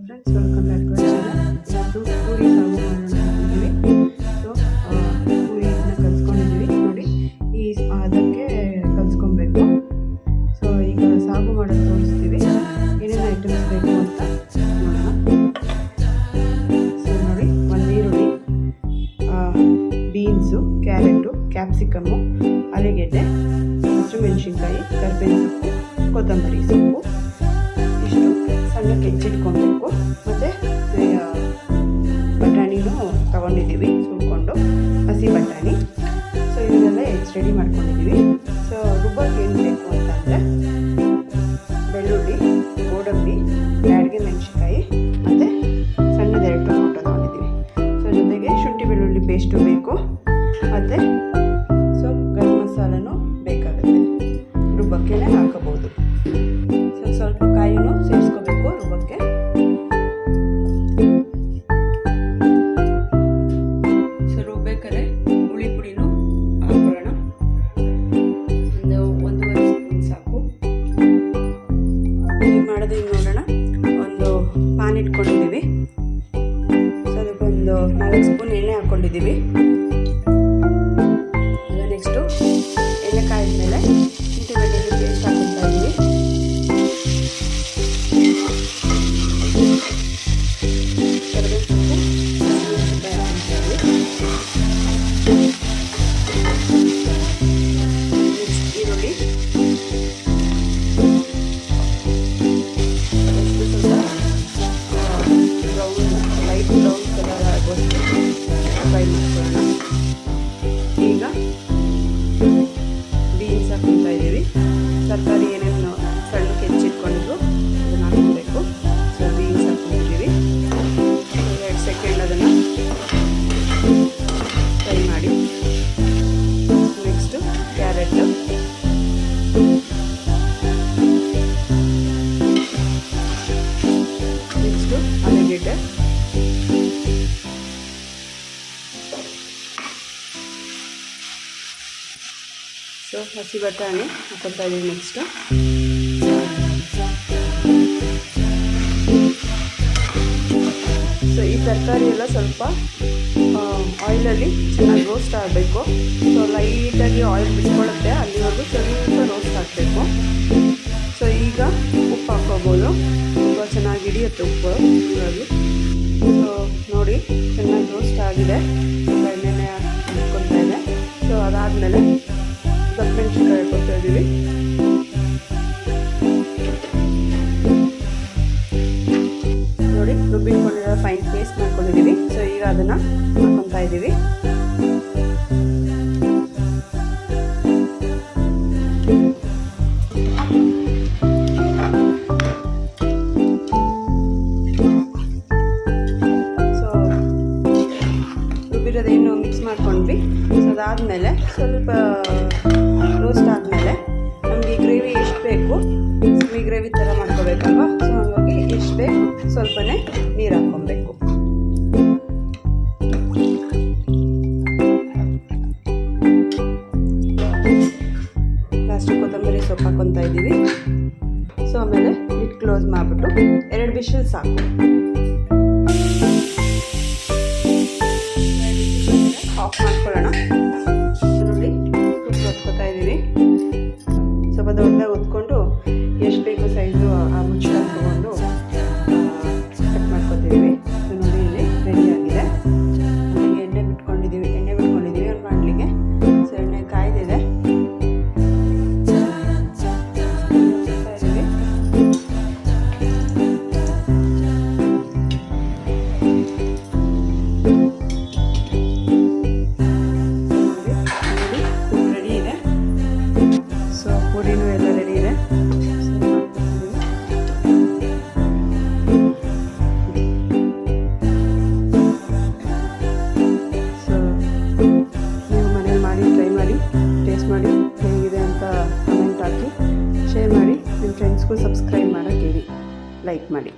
Friends, welcome back to ಇವತ್ತು ಪೂರಿ ಸಾಗು ಮಾಡೋಣ ಅಂತಿದ್ದೀವಿ. ಸೊ ಪೂರಿನ ಕಲಿಸ್ಕೊಂಡಿದ್ದೀವಿ ನೋಡಿ. ಅದಕ್ಕೆ ಕಲಿಸ್ಕೊಬೇಕು. ಸೊ ಈಗ ಸಾಗು ಮಾಡೋದು ತೋರಿಸ್ತೀವಿ. ಏನೇನು ಐಟಮ್ಸ್ ಬೇಕು ಅಂತ ನೋಡೋಣ. ಸೊ ನೋಡಿ, ಒಂದು ಈರುಳ್ಳಿ, ಬೀನ್ಸು, ಕ್ಯಾರೆಟು, ಕ್ಯಾಪ್ಸಿಕಮ್ಮು, ಆಲೂಗೆಡ್ಡೆ, ಹಸಿಮೆಣಸಿನ್ಕಾಯಿ, ಕರಿಬೇವಿನ ಸೊಪ್ಪು, ಕೊತ್ತಂಬರಿ ಸೊಪ್ಪು, ಇಷ್ಟು ಸಣ್ಣಕ್ಕೆ ಹೆಚ್ಚಿಟ್ಕೊಬೇಕು. ಮತ್ತು ಬಟಾಣಿನೂ ತೊಗೊಂಡಿದ್ದೀವಿ, ಸುಳ್ಕೊಂಡು ಹಸಿ ಬಟಾಣಿ. ಸೊ ಇವನ್ನೆಲ್ಲ ರೆಡಿ ಮಾಡ್ಕೊಂಡಿದ್ದೀವಿ. ಸೊ ರುಬ್ಬಕ್ಕೆ ಏನು ಬೇಕು ಅಂತಂದರೆ ಬೆಳ್ಳುಳ್ಳಿ, ಗೋಡಂಬಿ, ಬ್ಯಾಡಗೆ ಮೆಣಸಿನ್ಕಾಯಿ ಮತ್ತು ಸಣ್ಣದೆರಡು ಟೊಮೊಟೊ ತೊಗೊಂಡಿದ್ದೀವಿ. ಸೊ ಜೊತೆಗೆ ಶುಂಠಿ ಬೆಳ್ಳುಳ್ಳಿ ಪೇಸ್ಟು ಬೇಕು ಮತ್ತು ಸೊ ಗರಂ ಮಸಾಲನೂ ಬೇಕಾಗುತ್ತೆ. ರುಬ್ಬಕ್ಕೆ ಹಾಕಬಹುದು. ಸೊ ಸ್ವಲ್ಪ ಕಾಯಿನೂ ಸೇರಿಸ್ಕೋಬೇಕು ರುಬ್ಬಕ್ಕೆ. ಸೊ ರುಬ್ಬೇಕಾದ್ರೆ ಹುಳಿ ಪುಡಿನೂ ಹಾಕೊಳ್ಳೋಣ. ಒಂದು 1.5 ಸ್ಪೂನ್ ಸಾಕು. ಈಗ ಮಾಡೋದು ನೋಡೋಣ. ಒಂದು ಪಾನ್ ಇಟ್ಕೊಂಡಿದ್ದೀವಿ. ಸೊ ಅದಕ್ಕೊಂದು 4 ಸ್ಪೂನ್ ಎಣ್ಣೆ ಹಾಕ್ಕೊಂಡಿದ್ದೀವಿ. ಈಗ ನೆಕ್ಸ್ಟು ಎಣ್ಣೆ ಕಾಯಿದ್ಮೇಲೆ ಶುಂಠಿ ಬೆಳ್ಳುಳ್ಳಿ ಪೇಸ್ಟ್ ಹಾಕ್ಕೊಳ್ತಾ ಇದ್ದೀವಿ. ಕರಿಬೇವು ಸೊಪ್ಪು, ಮೆಣಸಿನ್ಕಾಯಿ ಹಾಕ್ಕೊಳ್ತಾ ಇದ್ದೀವಿ. ನೆಕ್ಸ್ಟ್ ಈರುಳ್ಳಿ, ಲೈಟ್ ಬ್ರೌನ್ ಕಲರ್ ಆಗೋಷ್ಟು ಫ್ರೈ ಮಾಡ್ಕೊಳ್ಳೋಣ. ಈಗ ಬೀನ್ಸ್ ಹಾಕ್ಕೊಳ್ತಾ ಇದ್ದೀವಿ. ತರಕಾರಿ ಏನೇನು ಸಣ್ಣಕ್ಕೆ ಹೆಚ್ಚಿಟ್ಕೊಂಡಿದ್ರು ಅದನ್ನು ಹಾಕ್ಕೊಬೇಕು. ಸೊ ಬೀನ್ಸ್ ಹಾಕ್ಕೊಂಡಿದ್ದೀವಿ. 2 ಸೆಕೆಂಡ್ ಅದನ್ನು ಫ್ರೈ ಮಾಡಿ. ನೆಕ್ಸ್ಟು ಕ್ಯಾರೆಟು, ನೆಕ್ಸ್ಟು ಆಲೂಗೆಡ್ಡೆ, ಸೊ ಹಸಿ ಬಟಾಣಿ ಹಾಕೊಳ್ತಾ ಇದ್ದೀವಿ. ನೆಕ್ಸ್ಟು ಸೊ ಈ ತರಕಾರಿ ಎಲ್ಲ ಸ್ವಲ್ಪ ಆಯಿಲಲ್ಲಿ ಚೆನ್ನಾಗಿ ರೋಸ್ಟ್ ಆಗಬೇಕು. ಸೊ ಲೈಟಾಗಿ ಆಯಿಲ್ ಬಿಟ್ಕೊಳ್ಳುತ್ತೆ, ಅಲ್ಲಿವರೆಗೂ ಸ್ವಲ್ಪ ರೋಸ್ಟ್ ಹಾಕಬೇಕು. ಸೊ ಈಗ ಉಪ್ಪು ಹಾಕೋಬೋದು. ತುಂಬ ಚೆನ್ನಾಗಿ ಹಿಡಿಯುತ್ತೆ ಉಪ್ಪು ಅದರಲ್ಲಿ. ಸೊ ನೋಡಿ, ಚೆನ್ನಾಗಿ ರೋಸ್ಟ್ ಆಗಿದೆ. ಎಣ್ಣೆ ಹಾಕ್ಕೊಳ್ತಾ ಇದೆ. ಸೊ ಅದಾದಮೇಲೆ ಮೆಣಸಿನ್ಕಾಯಿ ಹಾಕ್ಕೊಳ್ತಾ ಇದ್ದೀವಿ. ನೋಡಿ, ರುಬ್ಬಿಕೊಂಡಿರೋ ಫೈನ್ ಪೇಸ್ಟ್ ಮಾಡ್ಕೊಂಡಿದ್ದೀವಿ. ಸೊ ಈಗ ಅದನ್ನು ಹಾಕ್ಕೊಳ್ತಾ ಇದ್ದೀವಿ. ಸೊ ರುಬ್ಬಿರೋದೇನು ಮಿಕ್ಸ್ ಮಾಡ್ಕೊಂಡ್ವಿ. ಸೊ ಅದಾದಮೇಲೆ ಸ್ವಲ್ಪ ರೋಸ್ಟ್ ಆದಮೇಲೆ ನಮಗೆ ಗ್ರೇವಿ ಎಷ್ಟು ಬೇಕು, ಈ ಗ್ರೇವಿ ಥರ ಮಾಡ್ಕೋಬೇಕಲ್ವ. ಸೊ ಹಾಗಾಗಿ ಎಷ್ಟು ಬೇಕು ಸ್ವಲ್ಪನೇ ನೀರು ಹಾಕ್ಕೊಬೇಕು. ಲಾಸ್ಟ್ ಕೊತ್ತಂಬರಿ ಸೊಪ್ಪು ಹಾಕ್ಕೊತಾ ಇದ್ದೀವಿ. ಸೊ ಆಮೇಲೆ ಲಿಡ್ ಕ್ಲೋಸ್ ಮಾಡಿಬಿಟ್ಟು 2 ವಿಷಲ್ ಸಾಕು. ಆಫ್ ಮಾಡ್ಕೊಳ್ಳೋಣ. ನೋಡಿ, ಹೊತ್ಕೋತಾ ಇದ್ದೀವಿ. ಸ್ವಲ್ಪ ದೊಡ್ಡದಾಗಿ ಹೊತ್ಕೊಂಡು ಎಷ್ಟು ಬೇಕು ಸೈಜು ಆ ಮುಚ್ಚಳ ತಗೊಂಡು ಕಟ್ ಮಾಡ್ಕೊತಿದ್ದೀವಿ. ನೋಡಿ, ಇಲ್ಲಿ ರೆಡಿ ಆಗಿದೆ. ಎಣ್ಣೆ ಬಿಟ್ಕೊಂಡಿದ್ದೀವಿ ಒಂದು ಬಾಣಲಿಗೆ. ಸೊ ಎಣ್ಣೆ ಕಾಯ್ದಿದೆ. ರೆಡಿ ಇದೆ. ಸೊ ಪೂರಿನೂ ಎಲ್ಲ ರೆಡಿ ಇದೆ. ಸೊ ನೀವು ಮನೇಲಿ ಮಾಡಿ ಟ್ರೈ ಮಾಡಿ, ಟೇಸ್ಟ್ ಮಾಡಿ ಹೇಗಿದೆ ಅಂತ ಕಮೆಂಟ್ ಹಾಕಿ, ಶೇರ್ ಮಾಡಿ, ನಿಮ್ಮ ಫ್ರೆಂಡ್ಸ್ಗೂ ಸಬ್ಸ್ಕ್ರೈಬ್ ಮಾಡೋಕ್ಕೆ ಹೇಳಿ, ಲೈಕ್ ಮಾಡಿ.